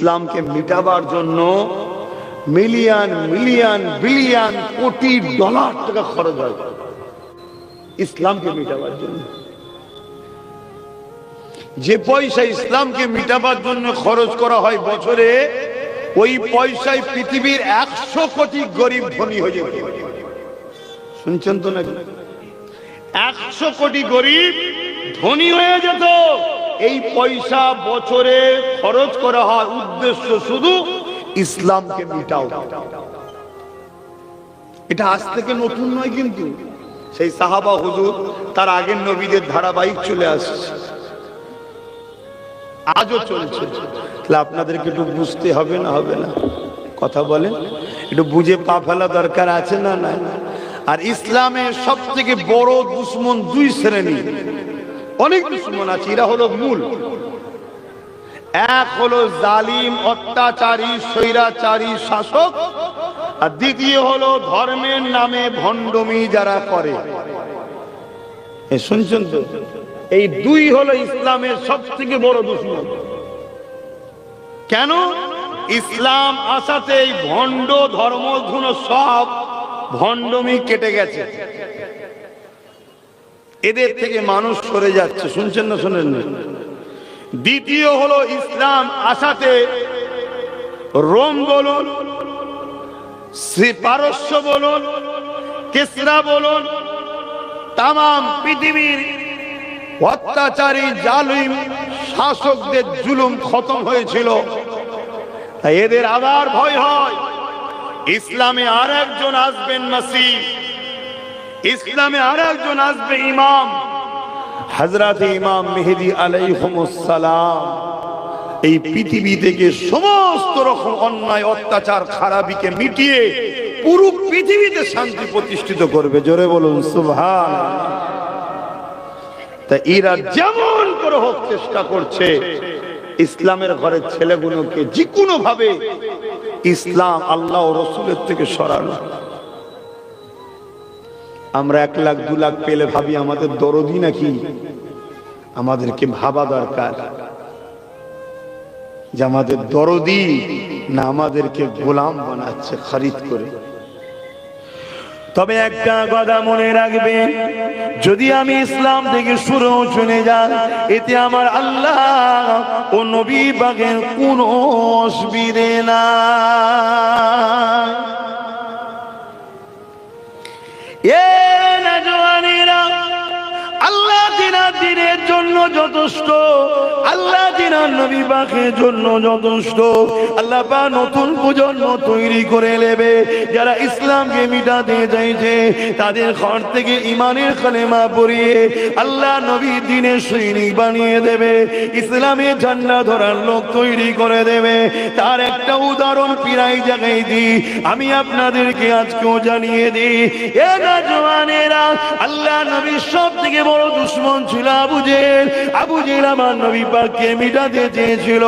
ইসলামকে মিটাবার জন্য মিলিয়ন মিলিয়ন বিলিয়ন কোটি ডলার টাকা খরচ হয় ইসলামকে মিটাবার জন্য। যে পয়সা ইসলামকে মিটাবার জন্য খরচ করা হয় বছরে, ওই পয়সায় পৃথিবীর 100 কোটি গরিব ধনী হয়ে যাবে। শুনছেন তো নাকি? 100 কোটি গরিব ধনী হয়ে যেত। এই পয়সা বছরে খরচ করা হয় উদ্দেশ্য শুধু ইসলামকে মিটাও। এটা আজ থেকে নতুন নয়, কিন্তু সেই সাহাবা হুজুর তার আগের নবীদের ধারাবাহিক চলে আসছে, আজও চলছে। তাহলে আপনাদেরকে একটু বুঝতে হবে না হবে না? কথা বলেন, একটু বুঝে পা ফেলা দরকার আছে না? না। আর ইসলামের সব থেকে বড় দুশ্মন দুই শ্রেণী, অনেক দুশ্মন আছে, এরা হলো মূল। এক হলো জালিম অত্যাচারী স্বৈরাচারী শাসক, আর দ্বিতীয় হলো ধর্মের নামে ভণ্ডমি যারা করে। শুনছেন তো? এই দুই হলো ইসলামের সব থেকে বড় দুশ্মন। কেন? ইসলাম আসাতে এই ভণ্ড ধর্মধুনো সব ভণ্ডমি কেটে গেছে, এদের থেকে মানুষ সরে যাচ্ছে। শুনছেন না শোনেন না? দ্বিতীয় হলো ইসলাম আসাতে রোম বলুন, পারস্য বলুন, কিসরা বলুন, তাম পৃথিবীর অত্যাচারী জালিম শাসকদের জুলুম খতম হয়েছিল। তাই এদের আবার ভয় হয় ইসলামে আর একজন আসবেন মাসিহ, ইসলামে আর একজন আসবে ইমাম, হযরত ইমাম মেহেদী আলাইহিস সালাম। এই পৃথিবী থেকে সমস্ত রকম অন্যায় অত্যাচার খারাপিকে মিটিয়ে পুরো পৃথিবীতে শান্তি প্রতিষ্ঠিত করবে। জোরে বলুন সুবহানাল্লাহ। তা এরা যেমন করে হোক চেষ্টা করছে ইসলামের ঘরের ছেলেগুলোকে যে কোনো ভাবে ইসলাম আল্লাহ ও রাসূলের থেকে সরানো। আমরা 1 লাখ 2 লাখ পেলে ভাবি আমাদের দরদি নাকি? আমাদেরকে ভাবা দরকার যে আমাদের দরদি না আমাদেরকে গোলাম বানাচ্ছে খরিদ করে। তবে একটা কথা মনে রাখবেন, যদি আমি ইসলাম থেকে শুরু চলে যাই, এতে আমার আল্লাহ ও নবী পাকের কোনো অসুবিধে নাই। এ নওজওয়ানেরা, আল্লাহ দিনের জন্য যথেষ্ট, আল্লাহ দিনের নবী পাকের জন্য যথেষ্ট। আল্লাহ পাক নতুন প্রজন্ম তৈরি করে নেবে যারা ইসলামকে মিটাতে চাইছে, তাদের ঘর থেকে ইমানের কালেমা পড়িয়ে আল্লাহ নবী দিনের সৈনিক বানিয়ে দেবে, ইসলামে ঝান্ডা ধরার লোক তৈরি করে দেবে। তার একটা উদাহরণ প্রায় জায়গায় দিই, আমি আপনাদেরকে আজকেও জানিয়ে দিই। এ নওজওয়ানেরা, আল্লাহ নবীর সব থেকে বড় দুশ্মন ছিল আবু জেহেল। আবু জেহেল আমার নবী পাককে মিটাতে চেয়েছিল,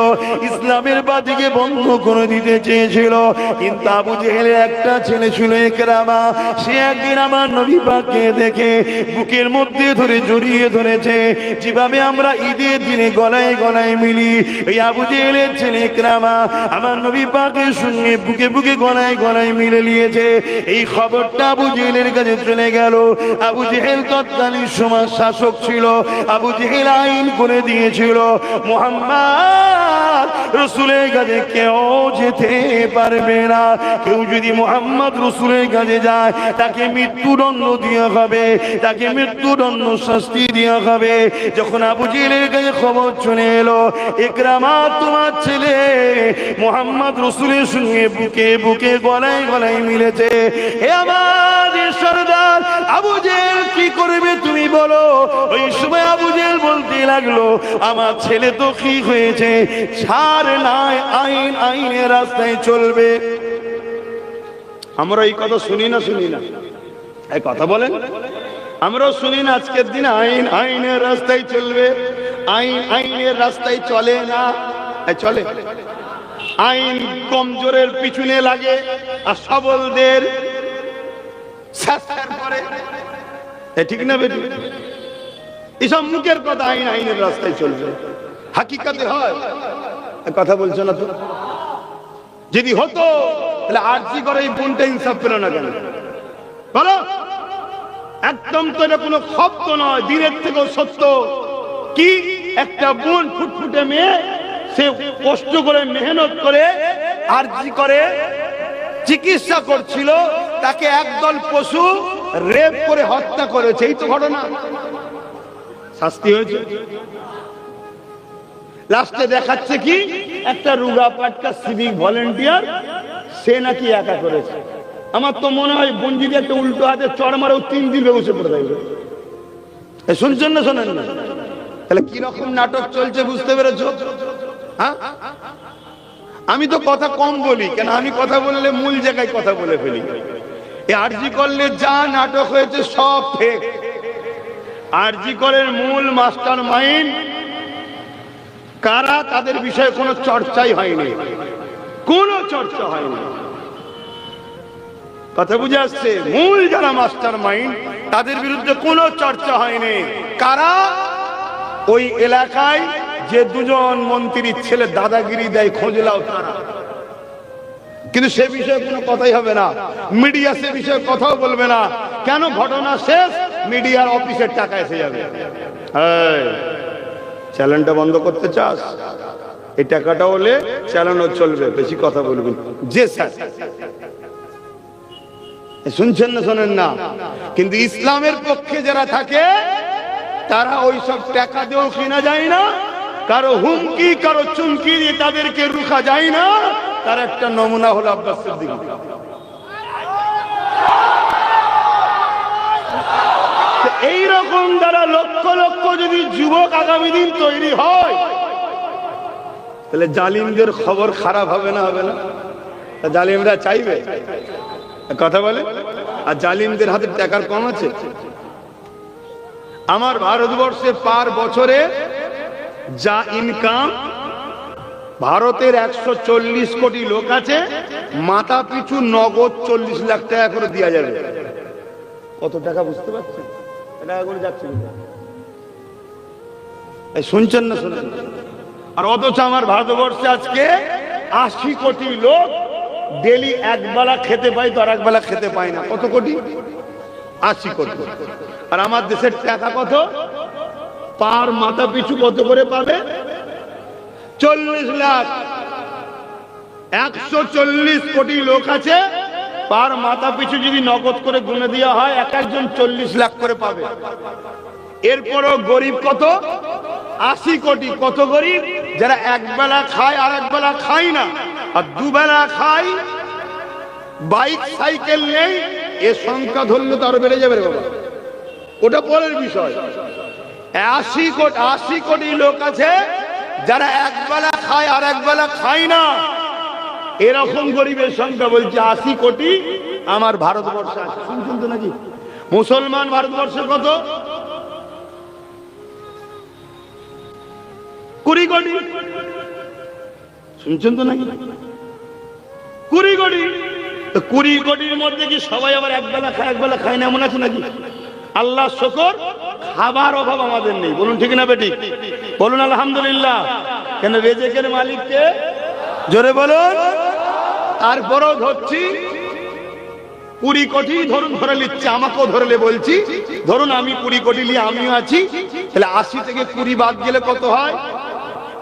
ইসলামের বাতিকে বন্ধ করে দিতে চেয়েছিল। কিন্তু আবু জেহেলের একটা ছেলে ছিল ইকরামা, সে একদিন আমার নবী পাককে দেখে বুকের মধ্যে ধরে জড়িয়ে ধরেছে, যেভাবে আমরা ঈদের দিনে গলায় গলায় মিলি। এই আবু জেহেলের ছেলে ইকরামা আমার নবী পাকের সঙ্গে বুকে বুকে গলায় গলায় মিলে নিয়েছে। এই খবরটা আবু জেহেলের কাছে চলে গেল। আবু জেহেল তৎকালীন সমাজ শাসক ছিল। আবু জেহেল আইন করে দিয়েছিল, মুহাম্মদ রাসূলের কাছে কেউ যেতে পারবে না। কেউ যদি মুহাম্মদ রাসূলের কাছে যায় তাকে মৃত্যুদণ্ড দেওয়া হবে, তাকে মৃত্যুদণ্ড শাস্তি দেওয়া হবে। যখন আবু জেহেলের কাছে খবর চলে এলো ইকরামা তোমার ছেলে মুহাম্মদ রাসূলের সঙ্গে বুকে বুকে গলায় গলায় মিলেছে, হে আমাদের সরদার আবু জেহেল কি করবে তুমি বলো? ওই সময় আবু জেহেল বলতে লাগলো, আমার ছেলে তো কি হয়েছে, ছাড় নাই, আইন আইনের রাস্তায় চলবে। আমরা এই কথা শুনি না? শুনি না? এই কথা বলেন, আমরাও শুনি না? আজকের দিনে আইন আইনের রাস্তায় চলবে। আইন আইনের রাস্তায় চলে না, চলে। আইন কমজোরের পিছনে লাগে আর সবলদের করে। ঠিক না বেটি? এসব মুখের কথা, আইন আইনের রাস্তায় চলবে, হাকিকাতে হয়? কথা বলছো না তো? যদি হতো তাহলে আরজি করে এই বোনটা ইনসাফ পেল না কেন বলো? একদম তো এটা কোনো শব্দ নয়, দিনের থেকেও সত্য। কি একটা বোন ফুটফুটে মেয়ে, সে কষ্ট করে মেহনত করে আরজি করে চিকিৎসা করছিল, তাকে একদল পশু রেপ করে হত্যা করেছে। এই তো ঘটনা, শাস্তি হয়েছে। লাস্টে দেখাচ্ছে কি একটা রুগা পাটকা সিভিক ভলেন্টিয়ার, সে নাকি একা করেছে। আমার তো মনে হয় বোন যদি একটা উল্টো হাতে চড় মারেও 3 দিন বেবসে পড়ে থাকবে। শুনছেন না শোনেন না? তাহলে কিরকম নাটক চলছে বুঝতে পেরেছো? হ্যাঁ, আমি তো কথা কম বলি, কেন আমি কথা বললে মূল জায়গায় কথা বলে ফেলি। এই আরজি করলে যা নাটক হয়েছে সব ফেক। আরজি করের মূল মাস্টার মাইন্ড কারা, তাদের বিষয়ে কোনো চর্চাই হয়নি, কোনো চর্চা হয়নি। কথা বুঝে আসছে? মূল যারা মাস্টার মাইন্ড তাদের বিরুদ্ধে কোনো চর্চা হয়নি। কারা? ওই এলাকায় যে 2জন মন্ত্রীর ছেলে দাদাগিরি দেয়, খোঁজলাও তারা। কিন্তু সে বিষয়ে কোনো কথাই হবে না, মিডিয়া সে বিষয়ে কথাও বলবে না। কেন? ঘটনা শেষ, মিডিয়ার অফিসের টাকা এসে যাবে। চ্যানেলটা বন্ধ করতে চাস? এই টাকাটা হলে চ্যানেলও চলবে, বেশি কথা বলবি। যে স্যার, শুনছেন না শোনেন না? কিন্তু ইসলামের পক্ষে যারা থাকে তারা ওই সব টাকা দিয়েও কিনা যায় না, কারো হুমকি কারো চুমকি দিয়ে তাদেরকে রুখা যায় না। তার একটা নমুনা হলো আব্বাস সিদ্দিকী। এইরকম যারা লক্ষ লক্ষ যদি যুবক আগামী দিন তৈরি হয়, তাহলে জালিমদের খবর খারাপ হবে না? হবে না? জালিমরা চাইবে কথা বলে, আর জালিমদের হাতে টাকার কম আছে। আমার ভারতবর্ষে পার বছরে যা ইনকাম, ভারতের 140 কোটি লোক আছে, মাথা পিছু নগদ 40 লাখ টাকা করে দেওয়া যাবে। কত টাকা বুঝতে পারছেন? টাকা করে যাচ্ছে, শুনছেন না শুনছেন? আর অথচ আমার ভারতবর্ষে আজকে 80 কোটি লোক ডেলি একবেলা খেতে পায়, তো আর একবেলা খেতে পায় না। কত কোটি? 80 কোটি। আর আমার দেশের টাকা কত? পার মাথা পিছু কত করে পাবে? 40 লাখ। 140 কোটি লোক আছে, পার মাথা পিছু যদি নগদ করে গুনে দেওয়া হয়, এক একজন 40 লাখ করে পাবে। এরপরও গরিব কত? 80 কোটি। কত গরিব? যারা একবেলা খায় আর একবেলা খায় না, আর দুবেলা খায়, বাইক সাইকেল নেই। এ সংখ্যা ধরলে তো আরো বেড়ে যাবে রে বাবা, ওটা পরের বিষয়। 80 কোটি লোক আছে যারা একবেলা খায় আর একবেলা খায় না। এরকম গরিবের সংখ্যা বলছে 80 কোটি আমার ভারতবর্ষে আছে। শুনছেন তো নাকি? মুসলমান ভারতবর্ষে কত? 20 কোটি। শুনছেন তো নাকি? 20 কোটি। তো 20 কোটির মধ্যে কি সবাই আবার একবেলা খায় একবেলা খায় না এমন আছে নাকি? আল্লাহ শুকর, খাবার অভাব আমাদের নেই। বলুন ঠিক না বেটি? বলুন আলহামদুলিল্লাহ। কেন? রেজেকের মালিককে জোরে বলুন। তারপরও ধরছি 20 কোটি, ধরুন ধরে নিচ্ছে, আমাকেও ধরলে বলছি, ধরুন আমি 20 কোটি নিয়ে আমিও আছি, তাহলে 80 থেকে 20 বাদ গেলে কত হয়?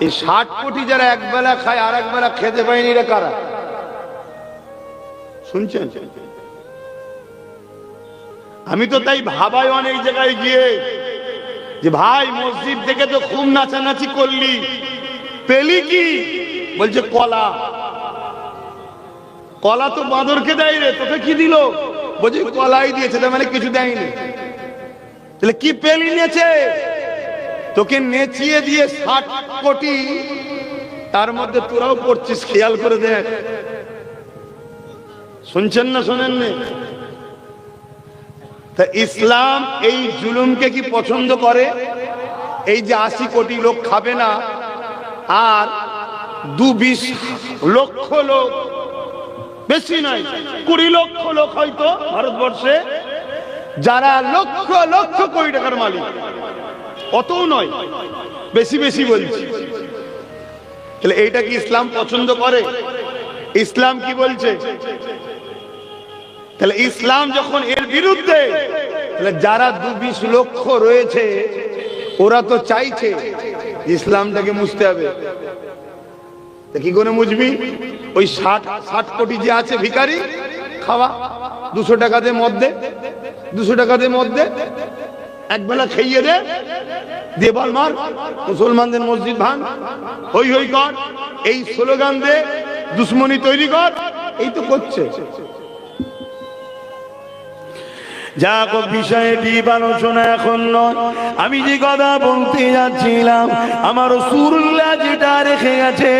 এই 60 কোটি যারা একবেলা খায় আর একবেলা খেতে পায়নি, রে কারা? শুনছেন? আমি তো তাই ভাবাই অনেক জায়গায় গিয়ে যে ভাই মসজিদ থেকে তো খুব নাচানাচি করলি, পেলি কি? বলছে কলা। কলা তো বাঁদরকে দেয় রে, তোকে কি দিল? বলছে কলাই দিয়েছে, তার মানে কিছু দেয়নি। তাহলে কি পেলি? নিয়েছে। তোকে নেচিয়ে দিয়ে 60 কোটি, তার মধ্যে তোরাও পড়ছিস, খেয়াল করে দেখ। শুনছেন না শোনেন না? তা ইসলাম এই জুলুমকে কি পছন্দ করে? এই যে 80 কোটি লোক খাবে না, আর 2-20 লক্ষ লোক, বেশি নয় 20 লক্ষ লোক হয়তো ভারতবর্ষে, যারা লক্ষ লক্ষ কোটি টাকার মালিক, অতও নয়, বেশি বেশি বলছি। তাহলে এইটা কি ইসলাম পছন্দ করে? ইসলাম কি বলছে? তাহলে ইসলাম যখন এর বিরুদ্ধে, তাহলে যারা ২-২০ লক্ষ রয়েছে ওরা তো চাইছে ইসলামটাকে মুছতে হবে। কি করে মুছবি? ওই ৬০ কোটি যে আছে ভিখারি, খাওয়া ২০০ টাকাতে মধ্যে, ২০০ টাকাতে মধ্যে একবেলা খাইয়ে দে, দিয়ে বল মার, মুসলমানদের মসজিদ ভাঙ, হই হই কর, এই স্লোগান দে, দুশ্মনী তৈরি কর, এই তো করছে। যা বিষয়টি আলোচনা এখন নয়, আমি যে কথা বলতে যাচ্ছিলাম, আমার রাসূলুল্লাহ যেটা রেখে গেছে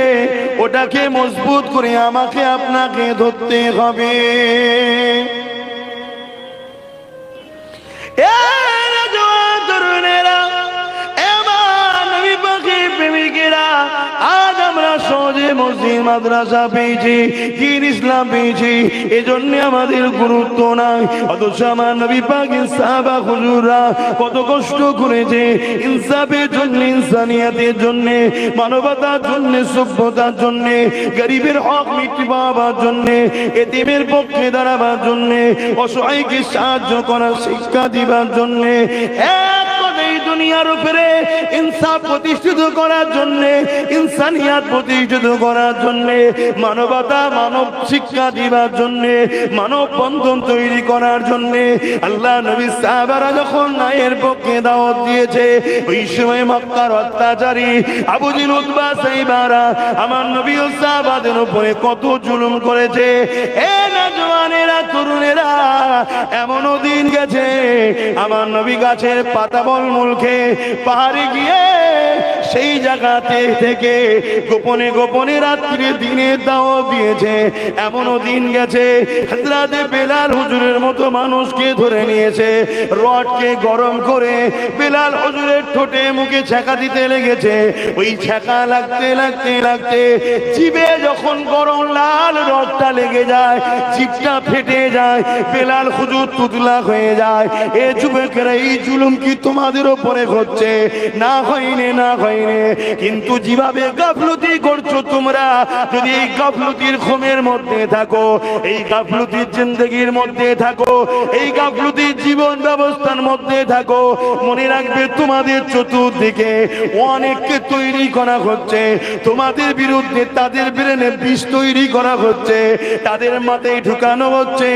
ওটাকে মজবুত করে আমাকে আপনাকে ধরতে হবে। আজ আমরা সহজে মসজিদ মাদ্রাসা পেয়েছি, দ্বীন ইসলাম পেয়েছি, এজন্য আমাদের গুরুত্ব নাই। অথচ আমার নবী পাকের সাহাবা হুজুররা কত কষ্ট করেছে ইনসাফের জন্য, ইনসানিয়াতের জন্য, মানবতার জন্য, সভ্যতার জন্য, গরিবের হক মিটাবার জন্য, এতিমের পক্ষে দাঁড়াবার জন্য, অসহায়কে সাহায্য করার শিক্ষা দিবার জন্য, এই দুনিয়ার উপরে ইনসাফ প্রতিষ্ঠিত করার জন্য, ইনসানিয়াত প্রতিষ্ঠিত করার জন্য, মানবতা, মানব শিক্ষা দিবার জন্য, মানব বন্ধন তৈরি করার জন্য আল্লাহ নবী সাহাবারা যখন ন্যায়ের পক্ষে দাওয়াত দিয়েছে, ওই সময় মক্কার অত্যাচারী আবু জিল, উতবা, সাইবারা আমার নবী ও সাহাবাদের উপরে কত জুলুম করেছে। এ নওজওয়ানেরা, তরুণেরা, এমনও দিন গেছে আমার নবী গাছের পাতা মুলকে পাহাড়ে গিয়ে সেই জায়গাতে থেকে গোপনে গোপনে রাত্রি দিনে দাওয়াত দিয়েছে। এমনও দিন গেছে হযরতে বেলাল হুজুরের মতো মানুষকে ধরে নিয়েছে, রডকে গরম করে বেলাল হুজুরের ঠোঁটে মুখে ছ্যাঁকা দিতে লেগেছে। ওই ছ্যাঁকা লাগতে লাগতে লাগতে জিভে যখন গরম লাল রডটা লেগে যায়, জিভটা ফেটে যায়, বেলাল হুজুর তুতলা হয়ে যায়। এ যুবকেরা, এই জুলুম কি তোমাদের উপরে হচ্ছে? না হয়নি, না হয়নি। কিন্তু যেভাবে গাফলতি করছো তোমরা, যদি এই গাফলতির ঘুমের মধ্যে থাকো, এই গাফলতির জিন্দেগির মধ্যে থাকো, এই গাফলতির জীবন ব্যবস্থার মধ্যে থাকো, মনে রাখবে তোমাদের চতুর্দিকে অনেককে তৈরি করা হচ্ছে, তোমাদের বিরুদ্ধে তাদের ব্রেনে বিষ তৈরি করা হচ্ছে, তাদের মাথায় ঢুকানো হচ্ছে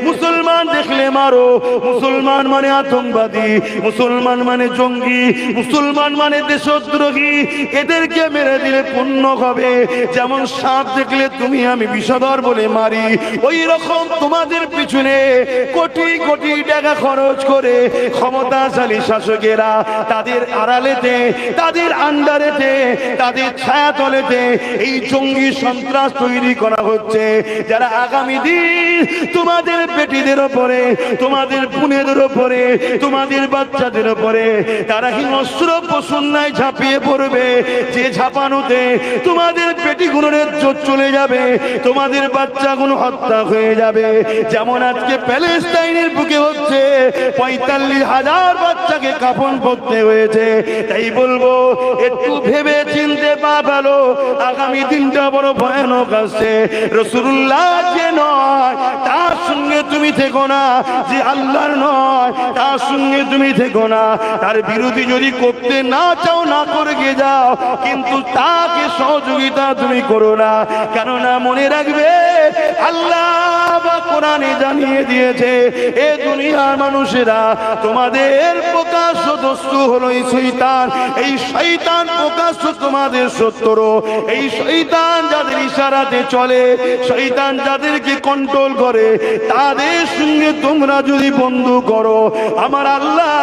মুসলমান দেখলে মারো, মুসলমান মানে আতঙ্কবাদী, মুসলমান মানে জঙ্গি, মুসলমান মানে দেশদ্রোহী, এদেরকে মেরে দিলে পুণ্য হবে। যেমন সাপ দেখলে তুমি আমি বিষধর বলে মারি, ওই রকম তোমাদের পিছনে কোটি কোটি টাকা খরচ করে ক্ষমতাশালী শাসকেরা তাদের আড়ালেতে, তাদের আন্ডারেতে, তাদের ছায়াতলেতে এই জঙ্গি সন্ত্রাস তৈরি করা হচ্ছে, যারা আগামী দিন তোমাদের বেটিদের উপরে, তোমাদের বোনেদের উপরে, তোমাদের বাচ্চাদের উপরে তারা হিংস্র পশুর ন্যায় ঝাঁপিয়ে পড়বে, যে ঝাঁপানোতে তোমাদের পেটিগুলোর ইজ্জত চলে যাবে, তোমাদের বাচ্চাগুলো হত্যা হয়ে যাবে। যেমন আজকে প্যালেস্টাইনের বুকে হচ্ছে, ৪৫,০০০ বাচ্চাকে কাফন পরতে হয়েছে। তাই বলবো, একটু ভেবে চিনতে পা ভালো, আগামী দিনটা বড় ভয়ানক আসছে। রাসূলুল্লাহ যে নয় তার সঙ্গে তুমি থেকো না, যে আল্লাহর নয় তার সঙ্গে তুমি থেকো না। তার বিরোধী যদি করতে না চাও, না করে গিয়ে যাও, কিন্তু তাকে সহযোগিতা তুমি করো না। কেননা মনে রাখবে, আল্লাহ কোরআনে জানিয়ে দিয়েছে, এ দুনিয়ার মানুষেরা তোমাদের প্রকাশ্য দস্যু হলো এই শয়তান। এই শয়তান প্রকাশ্য তোমাদের শত্রু। এই শয়তান যাদের ইশারাতে চলে, শয়তান যাদেরকে কন্ট্রোল করে, তাদের সঙ্গে তোমরা যদি বন্ধু করো, আমার আল্লাহ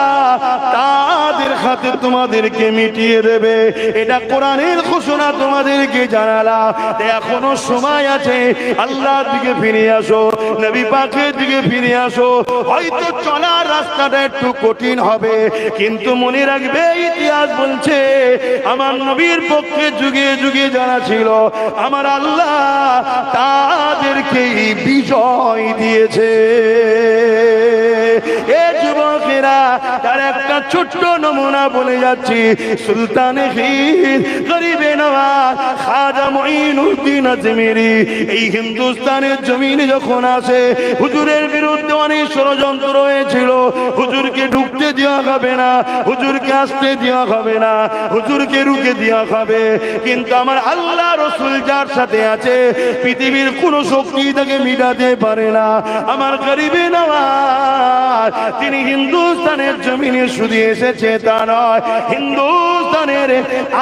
তাদের হাতে তোমাদেরকে মিটিয়ে দেবে। এটা কোরআনের ঘোষণা তোমাদেরকে জানালা। এখনো সময় আছে, আল্লাহর দিকে ফিরে আসো, নবী পাকের দিকে ফিরে আসো। হয়তো চলার রাস্তাটা একটু কঠিন হবে, কিন্তু মনে রাখবে, ইতিহাস বলছে আমার নবীর পক্ষে যুগে যুগে যারা ছিল, আমার আল্লাহ তাদেরকে বিজয় দিয়েছে। এ যুবকেরা, তার একটা ছোট্ট নমুনা বলে যাচ্ছি। সুলতানে হিন্দ গরিবে নওয়াজ খাজা মঈনুদ্দিন আজমিরি এই হিন্দুস্তানের জমিনে যখন আসে, হুজুরের বিরুদ্ধে অনেক ষড়যন্ত্র হয়েছিল। হুজুরকে ঢুকতে দেওয়া হবে না, হুজুরকে আসতে দেওয়া হবে না, হুজুরকে রুখে দেওয়া হবে। কিন্তু আমার আল্লাহ রসুল যার সাথে আছে, পৃথিবীর কোন শক্তি তাকে মিটাতে পারে না। আমার গরিবে নওয়াজ তিনি হিন্দুস্তানের জমিনে শুধু এসেছে তা নয়, হিন্দুস্তানের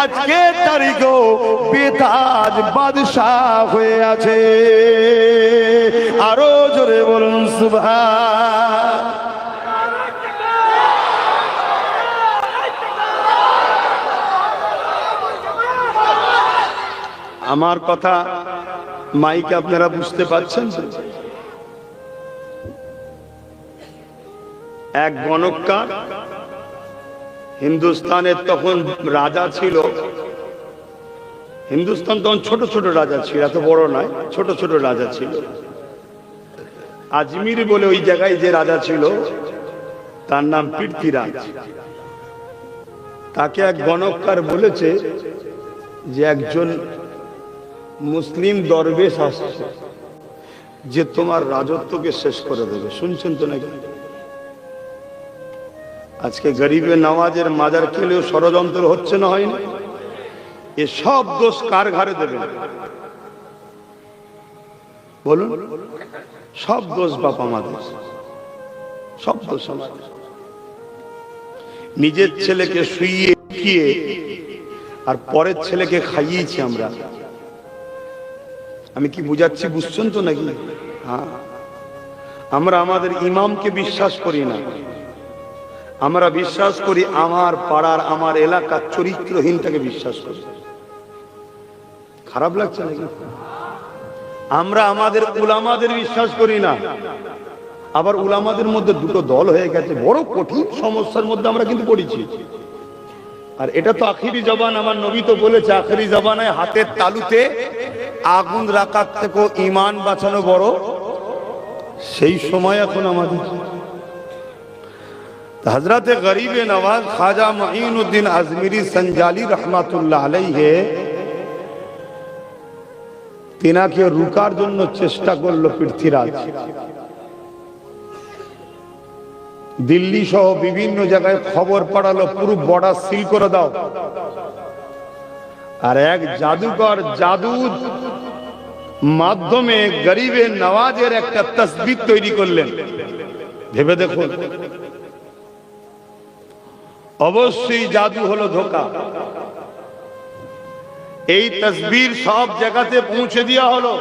আজকের তারিখেও বেতাজ বাদশাহ হয়ে আছে। আরো জোরে বলুন সুবহান। আমার কথা মাইকে আপনারা বুঝতে পারছেন? এক গণককার হিন্দুস্তানের তখন রাজা ছিল। হিন্দুস্তান তখন ছোট ছোট রাজা ছিল, এত বড় নয়, ছোট ছোট রাজা ছিল। আজমির বলে ওই জায়গায় যে রাজা ছিল তার নাম পৃথ্বীরাজ। তাকে এক গণককার বলেছে যে একজন মুসলিম দরবেশ আসছে যে তোমার রাজত্বকে শেষ করে দেবে। শুনছেন তো নাকি? আজকে গরিবে নওয়াজের মাজার খেলেও ষড়যন্ত্র হচ্ছে না, হয়নি? এ সব দোষ কার ঘাড়ে দেবেন বলুন? সব দোষ বাপ আমাদের, সব দোষ আমাদের। নিজের ছেলেকে শুইয়ে উঠিয়ে আর পরের ছেলেকে খাইয়েছি আমরা। আমি কি বুঝাচ্ছি বুঝছেন তো নাকি? হ্যাঁ, আমরা আমাদের ইমামকে বিশ্বাস করি না, আমরা বিশ্বাস করি আমার পাড়ার আমার এলাকার চরিত্রহীনটাকে বিশ্বাস করি। খারাপ লাগছে নাকি? আমরা আমাদের উলামাদের বিশ্বাস করি না, আবার উলামাদের মধ্যে দুটো দল হয়ে গেছে। বড় কঠিন সমস্যার মধ্যে আমরা কিন্তু পড়েছি। আর এটা তো আখিরি জবান, আমার নবী তো বলেছে আখিরি জবানায় হাতের তালুতে আগুন রাখার থেকেও ঈমান বাঁচানো বড়। সেই সময় এখন আমাদের। হযরতে গরিবে নওয়াজ খাজা মঈনুদ্দিন আজমিরি সঞ্জালি রহমাতুল্লাহ আলাইহি তিনাকে রুকার জন্য চেষ্টা করলো পৃথ্বীরাজ। দিল্লি সহ বিভিন্ন জায়গায় খবর পাঠালো পুরো বর্ডার সিল করে দাও। আর এক জাদুকর জাদুর মাধ্যমে গরিবে নওয়াজের একটা তসবিহ তৈরি করলেন। ভেবে দেখুন, অবশ্যই জাদু হলো ধোঁকা। এই তসবির সব জায়গাতে পৌঁছে দেওয়া হলো,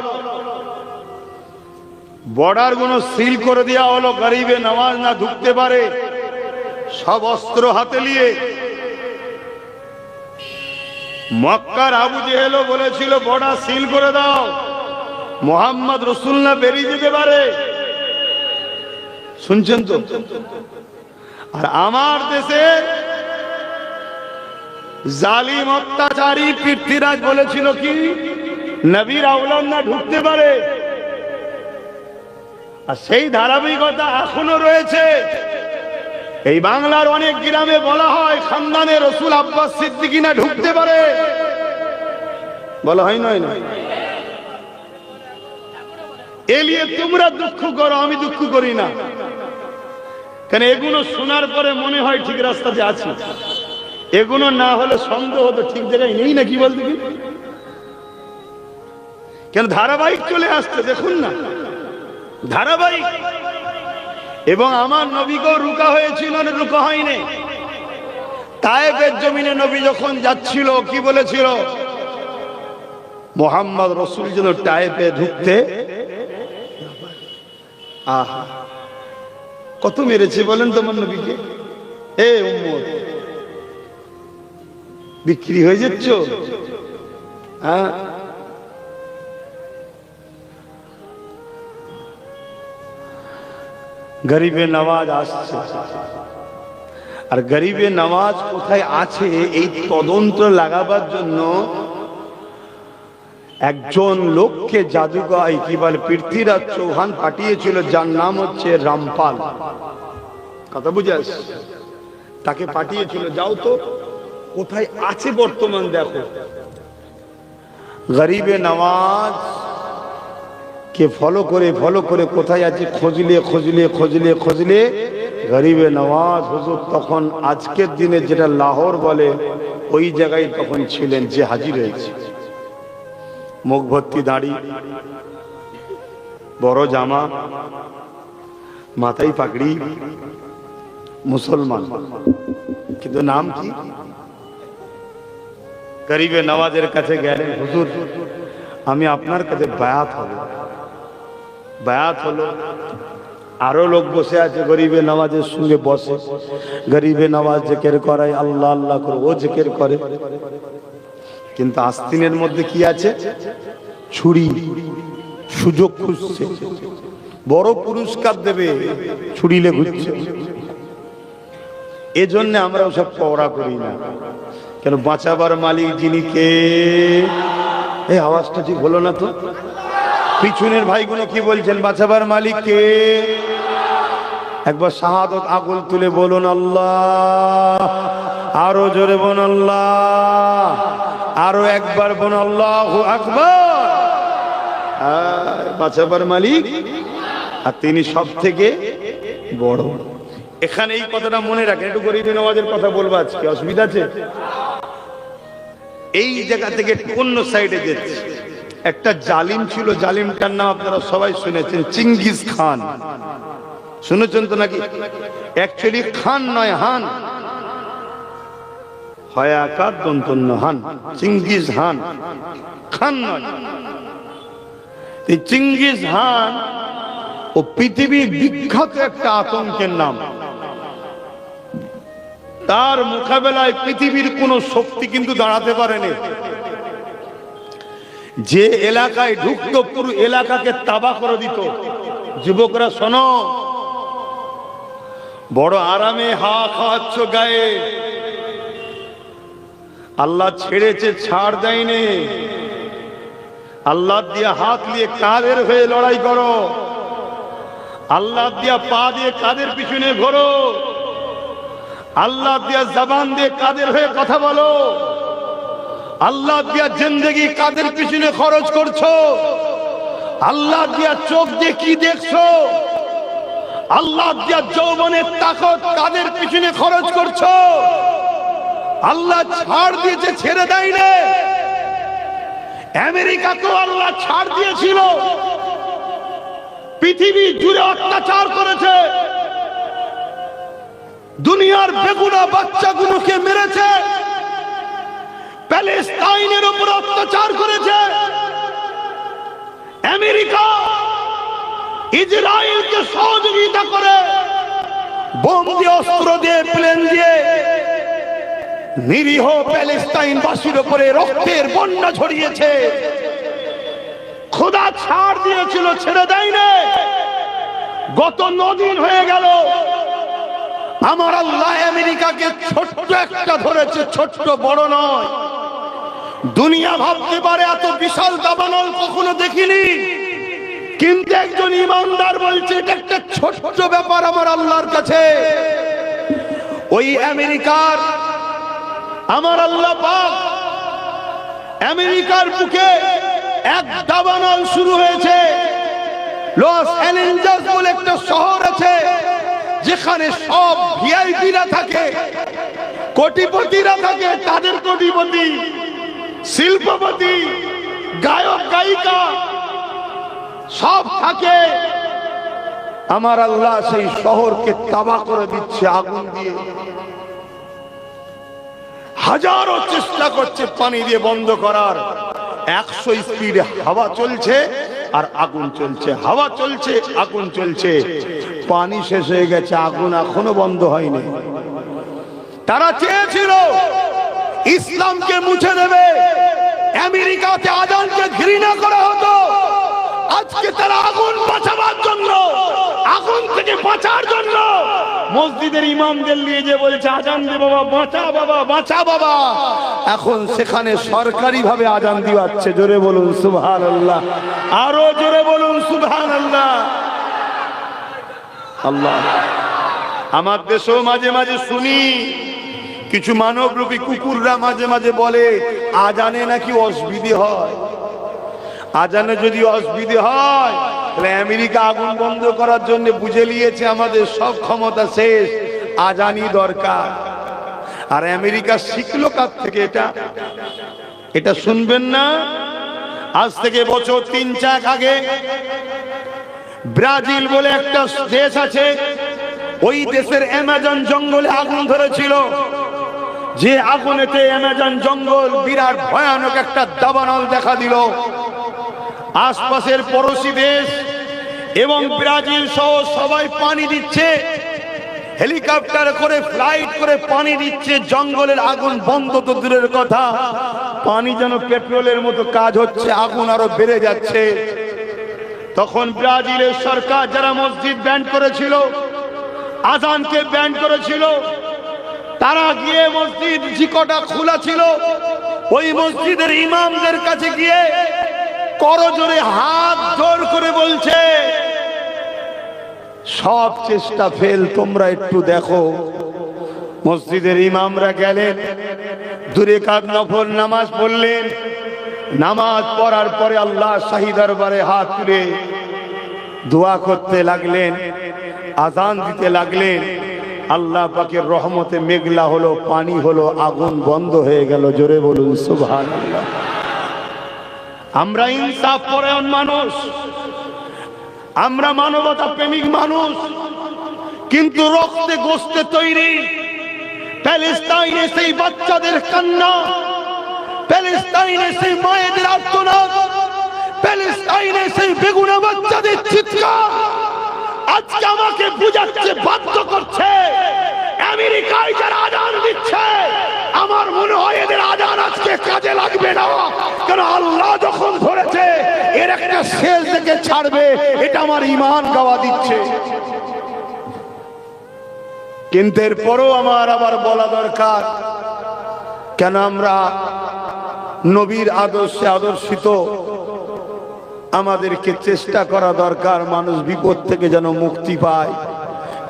বর্ডার গুলো সিল করে দেওয়া হলো, গরিবে নওয়াজ না ঢুকতে পারে। সব অস্ত্র হাতে নিয়ে মক্কার আবু জেহেল বলেছিল বর্ডার সিল করে দাও, মুহাম্মদ রাসূল না বেরিয়ে যেতে পারে। শুনছেন তো? আর আমার দেশে জালিম অত্যাচারী পৃথ্বীরাজ বলেছিল কি নবীর আওলাদ না ঢুকতে পারে। আর সেই ধারাবাহিকতা এখনো রয়েছে। এই বাংলার অনেক গ্রামে বলা হয় খানদানে রসুল আব্বাস সিদ্দিকী না ঢুকতে পারে, বলা হয় নয়? নয়, এ নিয়ে তোমরা দুঃখ করো, আমি দুঃখ করি না। কেন এগুলো শোনার পরে মনে হয় ঠিক রাস্তাতে আছি। এগুলো না হলে সন্দেহ হতো ঠিক জায়গায় নেই না, কি বলতে কি? কেন ধারাবাহিক চলে আসছে, দেখুন না, ধারাবাহিক। এবং আমার নবীকেও রুকা হয়েছিল না, রুকা হয়নি। তায়েফের জমিনে নবী যখন যাচ্ছিল কি বলেছিল? মুহাম্মদ রাসূল যেন তায়েফে ঢুকতে। আহা, কত মেরেছে বলেন তোমার নবীকে। এ উম্মত, বিক্রি হয়ে যাচ্ছ? হ্যাঁ, গরিবে নওয়াজ আসছে। আর গরিবে নওয়াজ কোথায় আছে এই তদন্ত লাগাবার জন্য একজন লোককে জাদুকর কি বলে পৃথ্বীরাজ চৌহান পাঠিয়েছিল, যার নাম হচ্ছে রামপাল। কথা বুঝে আসছে? তাকে পাঠিয়েছিল, যাও তো কোথায় আছে বর্তমান দেখো। গরিবে নওয়াজ কে ফলো করে কোথায় আছে খোঁজলে গরিবে নওয়াজ হুজুর তখন আজকের দিনে যেটা লাহোর বলে ওই জায়গায় তখন ছিলেন, যে হাজির হয়েছে। মুখ ভর্তি দাড়ি, বড় জামা, মাথায় পাগড়ি, মুসলমান, কিন্তু নাম কি? গরিবে নওয়াজের কাছে গেলেন, হুজুর আমি আপনার কাছে বায়াত হলো। আরো লোক বসে আছে গরিবে নওয়াজের সঙ্গে বসে, গরিবে নওয়াজ জিকির করায়, আল্লাহ আল্লাহ করে ও জিকির করে, কিন্তু আস্তিনের মধ্যে কি আছে? ছুরি, সুযোগ খুঁজছে, বড় পুরস্কার দেবে, ছুরিলে ঘুরছে। এজন্য আমরা ওসব পড়া করি না, কেন বাঁচাবার মালিক যিনি কে? এই আওয়াজটা ঠিক হলো না তো? পিছনের ভাইগুলো কি বলছেন? বাঁচাবার মালিক কে? একবার শাহাদত আগুল তুলে বলুন আল্লাহ, আরো জোরে বলুন আল্লাহ, আরো একবার বলুন আল্লাহু আকবার। বাঁচাবার মালিক, আর তিনি সব থেকে বড়। এখানে এই কথাটা মনে রাখেন। একটু গরিবে নওয়াজের কথা বলবো আজকে, অসুবিধা আছে? এই জায়গা থেকে অন্য সাইডে যাচ্ছে। একটা জালিম ছিল, জালিমটার নাম আপনারা সবাই শুনেছেন, চিঙ্গিস খান। শুনেছেন তো নাকি? অ্যাকচুয়ালি খান নয়, হান, হয়াকার দন্তন্য হান, চিঙ্গিস হান, খান নয়। এই চিঙ্গিস হান ও পৃথিবীর বিখ্যাত একটা আতঙ্কের নাম। তার মোকাবেলায় পৃথিবীর কোন শক্তি কিন্তু দাঁড়াতে পারেনি। যে এলাকায় ঢুকত পুরো এলাকাকে তাবাহ করে দিত। যুবকরা শোনো, বড় আরামে হাওয়া খাওয়াচ্ছ গায়ে, আল্লাহ ছেড়েছে, ছাড় দেয়নি। আল্লাহ দিয়ে হাত নিয়ে কাদের হয়ে লড়াই করো, আল্লাহ দিয়া পা দিয়ে কাদের পিছনে ঘোরো, আল্লাহ দিয়া জবান দিয়ে কাদের হয়ে কথা বলো, আল্লাহ দিয়া জিন্দেগি কাদের পিছনে খরচ করছো, আল্লাহ দিয়া চোখ দিয়ে কি দেখছো, আল্লাহ দিয়া যৌবনের তাকত কাদের পিছনে খরচ করছো। আল্লাহ ছাড় দিয়েছে, ছেড়ে দেয় না। আমেরিকাকেও আল্লাহ ছাড় দিয়েছিল, পৃথিবী জুড়ে অত্যাচার করেছে, দুনিয়ার বেগুনা বাচ্চাগুলোকে মেরেছে, প্যালেস্তাইনের উপর অত্যাচার করেছে। আমেরিকা ইসরায়েলকে সহযোগিতা করে বোম দিয়ে, অস্ত্র দিয়ে, প্লেন দিয়ে নিরীহ প্যালেস্তাইনবাসীর উপরে রক্তের বন্যা ঝরিয়েছে। খোদা ছাড় দিয়েছিল, ছেড়ে দেয় না। গত 9 দিন হয়ে গেল, আমার আল্লাহ আমেরিকাকে ছোট্ট একটা ধরেছে, ছোট্ট, বড় নয়। দুনিয়া ভাবতে পারে এত বিশাল দাবানল কখনো দেখিনি, কিন্তু একজন ইমানদার বলছে এটা একটা ছোট্ট ব্যাপার আমার আল্লাহর কাছে। ওই আমেরিকার আমার আল্লাহ পাক, আমেরিকার বুকে এক দাবানল শুরু হয়েছে। লস অ্যাঞ্জেলস বলে একটা শহর আছে, যেখানে সব ভিআইপিরা থাকে, কোটিপতিরা থাকে, তাদের কোটিপতি, শিল্পপতি, গায়ক গায়িকা সব থাকে। আমার আল্লাহ সেই শহরকে তাবাহ করে দিচ্ছে আগুন দিয়ে। হাজারো চেষ্টা করছে পানি দিয়ে বন্ধ করার। 100 স্পিডে হাওয়া চলছে আর আগুন চলছে, হাওয়া চলছে, আগুন চলছে। পানি শেষ হয়ে গেছে, আগুন এখনো বন্ধ হয়নি। তারা চেয়েছিল ইসলামকে মুছে দেবে, আমেরিকাতে আজানকে ঘৃণা করা হতো। আজকে তারা আগুন বাঁচাবার জন্য, আগুন থেকে বাঁচার জন্য মসজিদের ইমামদের নিয়ে যে বলছে আজান দে বাবা, বাঁচা বাবা, বাঁচা বাবা। এখন সেখানে সরকারি ভাবে আজান দিওয়াচ্ছে। জোরে বলুন সুবহানাল্লাহ, আরো জোরে বলুন সুবহানাল্লাহ। আল্লাহ আমার দেশেও মাঝে মাঝে শুনি কিছু মানবরূপী কুকুররা মাঝে মাঝে বলে আজানে নাকি অসুবিধে হয়। আজানে যদি অসুবিধে হয় তাহলে আমেরিকা আগুন বন্ধ করার জন্য বুঝে নিয়েছে আমাদের সব ক্ষমতা শেষ, আজানই দরকার। আর আমেরিকা শিখলো কার থেকে? এটা শুনবেন না? আজ থেকে বছর 3-4 আগে ব্রাজিল বলে একটা দেশ আছে, ওই দেশের অ্যামাজন জঙ্গলে আগুন ধরেছিল। যে আগুনেতে অ্যামাজন জঙ্গল বিরাট ভয়ানক একটা দাবানল দেখা দিল। আশপাশের পড়োশি দেশ এবং ব্রাজিল সহ সবাই পানি দিচ্ছে, হেলিকপ্টার করে ফ্লাইট করে পানি দিচ্ছে। জঙ্গলের আগুন বন্ধ তো দূরের কথা, পানি যেন পেট্রোলের মতো কাজ হচ্ছে, আগুন আরো বেড়ে যাচ্ছে। তখন ব্রাজিলের সরকার যারা মসজিদ ব্যান করেছিল, আজানকে ব্যান করেছিল, তারা গিয়ে মসজিদ যে কটা খোলা ছিল ওই মসজিদের ইমামদের কাছে গিয়ে করজোরে হাত জোর করে বলছে সব চেষ্টা ফেল, তোমরা একটু দেখো। মসজিদের ইমামরা গেলেন, 2 রাকাত নফল নামাজ পড়লেন। নামাজ পড়ার পরে আল্লাহ শাহী দরবারে হাত তুলে দোয়া করতে লাগলেন, আজান দিতে লাগলেন। আল্লাহ পাকের রহমতে মেঘলা হলো, পানি হলো, আগুন বন্ধ হয়ে গেল। জোরে বলুন সুবহানাল্লাহ। আমরা ইনসাফ পরায়ণ মানুষ, আমরা মানবতা প্রেমিক মানুষ, কিন্তু রক্তে গোস্তে তৈরি। প্যালেস্টাইনে সেই বাচ্চাদের কান্না, প্যালেস্টাইনে সেই মায়েদের আর্তনাদ, প্যালেস্টাইনে সেই বেগুনা বাচ্চাদের চিৎকার আজকে আমাকে বুঝাচ্ছে, বাধ্য করছে। আমেরিকায় যারা আজান দিচ্ছে, আমার মনে হয় এদের আজান আজকে কাজে লাগবে না, কারণ আল্লাহ যখন ধরেছে এর একটা শেষ থেকে ছাড়বে, এটা আমার ঈমান গাওয়া দিচ্ছে। কিন্তু এরপরও আমার আবার বলা দরকার, কেন আমরা নবীর আদর্শে আদর্শিত, আমাদেরকে চেষ্টা করা দরকার মানুষ বিপদ থেকে যেন মুক্তি পায়।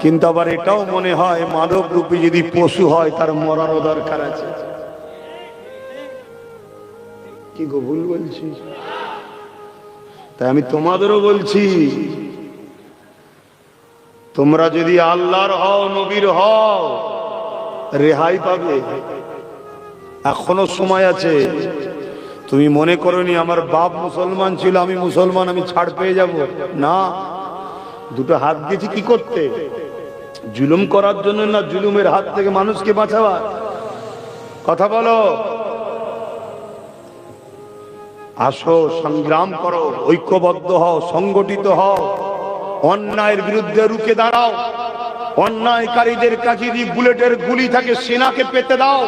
কিন্তু আবার এটাও মনে হয় মানব রূপী যদি পশু হয় তার মরারও দরকার আছে। কি গো ভুল বলছি? তাই আমি তোমাদেরও বলছি, তোমরা যদি আল্লাহর হও, নবীর হও, রেহাই পাবে। এখনো সময় আছে। তুমি মনে করোনি আমার বাপ মুসলমান ছিল, আমি মুসলমান, আমি ছাড় পেয়ে যাব না। 2টো হাত দিয়েছি কি করতে? জুলুম করার জন্য না, জুলুমের হাত থেকে মানুষকে বাঁচাবার। কথা বলো। আসো, সংগ্রাম করো, ঐক্যবদ্ধ হও, সংগঠিত হও, অন্যায়ের বিরুদ্ধে রুখে দাঁড়াও। অন্যায়কারীদের কাছে যদি বুলেটের গুলি থাকে সেনাকে পেতে দাও।